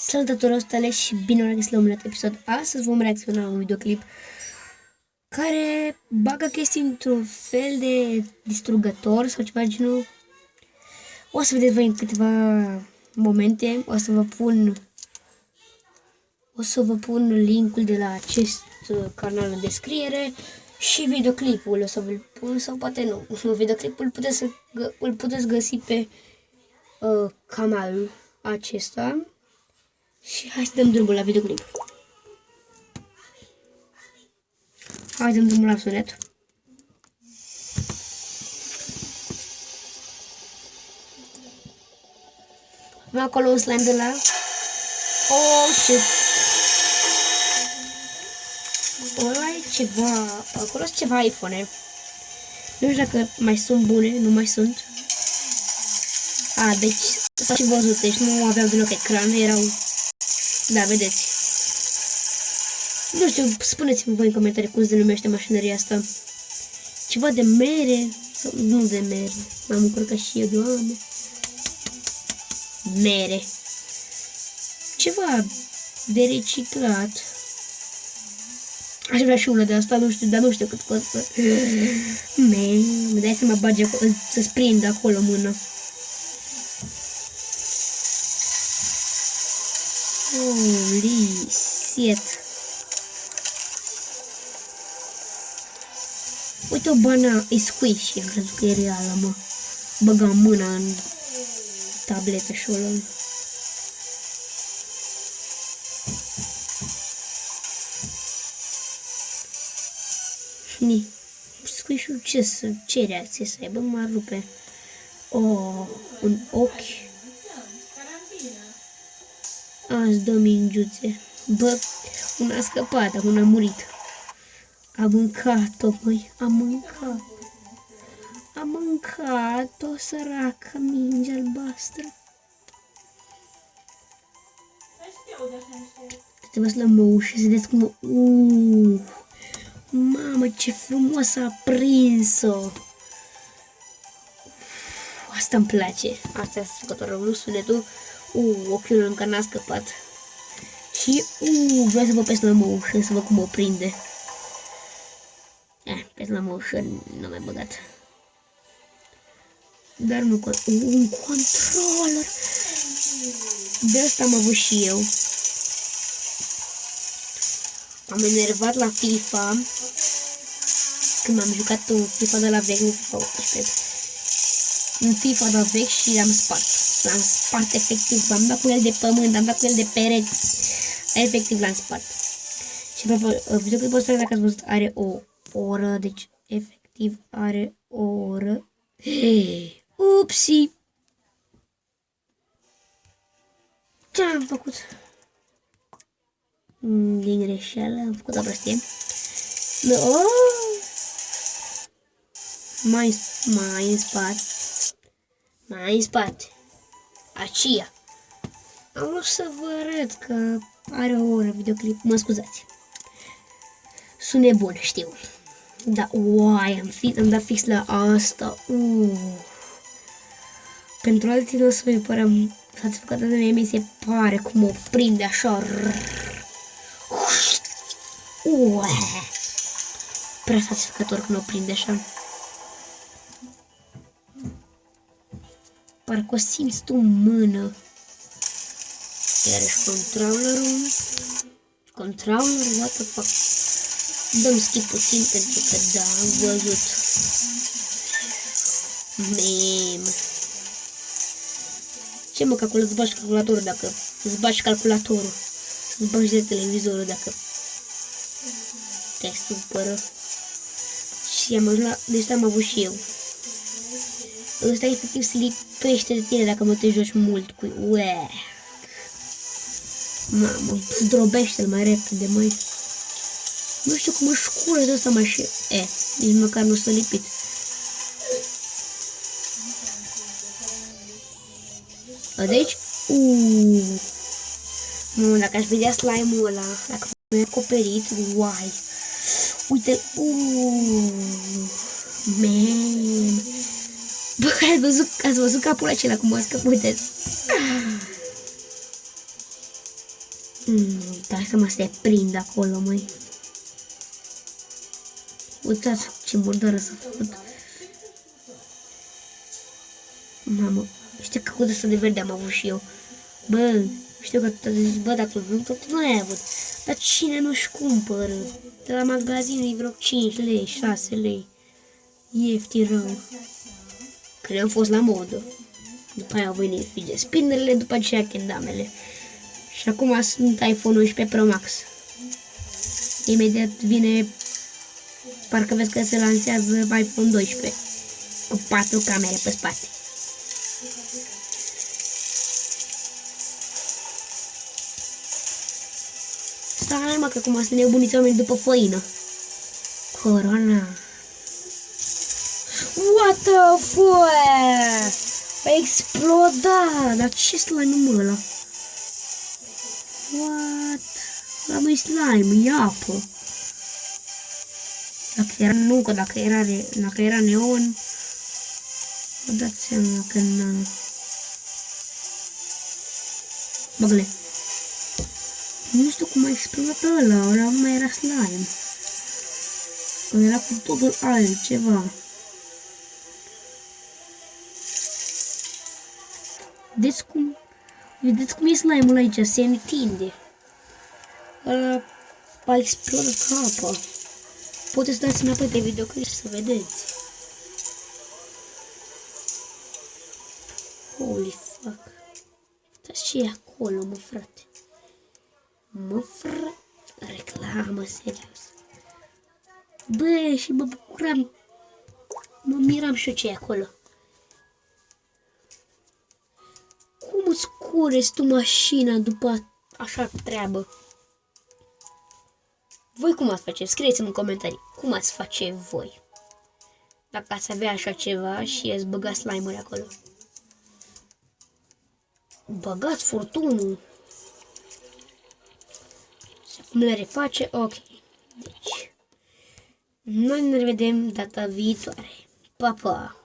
Salutători ostale și bine v-am găsit la un nou episod. Astăzi vom reacționa la un videoclip care bagă chestii într-un fel de distrugător sau ceva genul. O să vedeți voi în câteva momente. O să vă pun linkul de la acest canal în descriere și videoclipul o să vă pun sau poate nu. Videoclipul îl puteți găsi pe canalul acesta. Și hai să dăm drumul la videoclip. Hai să dăm drumul la sunet. Avem acolo un slime de la... Oh, shit! Ăla e ceva... Acolo sunt ceva iPhone-e. Nu știu dacă mai sunt bune, nu mai sunt. A, deci s-a și văzut, deci nu aveau deloc ecran, erau... Da, vedeți. Nu știu, spuneți-mi voi în comentarii cum se numește mașinăria asta. Ceva de mere? Sau nu de mere. M-am încurcat și eu, Doamne. Mere. Ceva de reciclat. Aș vrea și una de asta, nu știu, dar nu știu cât costă. Dai să mă bagi acolo, să-ți prindă acolo mână. Holy shit. Uite o banană, e squishy, am crezut că e reală, mă. Băgam mâna în tabletă și o luăm. Squishy-ul ce reacție să aibă? M-ar rupe. Oh, un ochi. Azi dă mingiuțe. Bă, una a scăpat, una a murit. A mâncat-o, măi, a mâncat. A mâncat-o, săracă minge albastră. Trebuie să la mău și să vedeți cum... Mamă, ce frumos a prins-o. Asta îmi place. Asta e sfăcătorul, nu sunetul. Ochiul încă n-a scăpat. Și, vreau să vă pe slow motion, să văd cum o prinde. Pe slow motion n-am mai băgat. Dar nu, un controller. De asta am avut și eu. Am enervat la FIFA. Când am jucat un FIFA de la vechi, nu FIFA 18. Un FIFA de la vechi și l-am spart. L-am spart efectiv, l-am dat cu el de pământ, am dat cu el de pereți. Efectiv l-am spart. Și videoclipul ăsta, dacă ați văzut, are o oră, deci efectiv are o oră. Upsi! Ce am făcut? Din greșeală, am făcut o prostie. Mai în spate. Mai în spate. Aceea. Am vrut să vă arăt că are o oră videoclip. Mă scuzați. Sunt nebun, știu. Da, uai, am dat fix la asta. Pentru alții nu o să vă părăm satisfăcătă de mie, mi se pare cum o prinde așa. Prea satisfăcător când o prinde așa. Parcă o simți tu în mână. Iarăși controllerul, what the fuck. Dăm skip puțin pentru că da, am văzut. Ce mă, că acolo îți bagi calculatorul dacă... Îți bagi calculatorul. Îți bagi de televizorul dacă... Te supără. Și am ajuns la... Deci am avut și eu. Ăsta efectiv se lipește de tine dacă mă te joci mult cu... Mamă, zdrobește-l mai repede, măi. Nu știu cum își cură de ăsta mai și... nici măcar nu s-a lipit. Deci, nu, dacă aș vedea slime-ul ăla, dacă mi-a acoperit, uai. Uite, man. Bă, ați văzut capul acela cum a scăpat, uite. Dai să mă se prind acolo, măi. Uitați ce murdără s-a făcut. Mamă, știu că cu de verde am avut și eu. Bă, știu că tu zici, bă, dar tu nu ai avut. Dar cine nu-și cumpără? De la magazin e vreo 5 lei, 6 lei. Ieftin rău. Când am fost la modă. După aia au venit fidget spinnerele, după aceea kendamele. Și acum sunt iPhone 11 Pro Max. Imediat vine, parcă vezi că se lansează iPhone 12 cu 4 camere pe spate. Stai mă, că acum sunt nebuniți oameni după făină. Corona. What the fuck? A explodat! Dar ce slime-ul ăla? What? La mai slime, e apă. Dacă era, nu, că dacă era neon, vă dați seama că n-a... Băgăle. Nu știu cum a explodat ăla nu mai era slime. Era cu totul altceva. Vedeți cum e slime-ul aici, se întinde. Ăla a explodat ca apa. Puteți să dați înapoi pe videoclip să vedeți. Holy fuck. Uitați ce e acolo, mă, frate. Mă, frate. Reclamă, serios. Bă, și mă bucuram. Mă miram și eu ce e acolo. Cum îți cureți tu mașina după așa treabă? Voi cum ați face? Scrieți-mi în comentarii. Cum ați face voi? Dacă ați avea așa ceva și ați băga slime-uri acolo. Băgați furtunul. Și acum le reface. Ok. Deci. Noi ne revedem data viitoare. Pa, pa!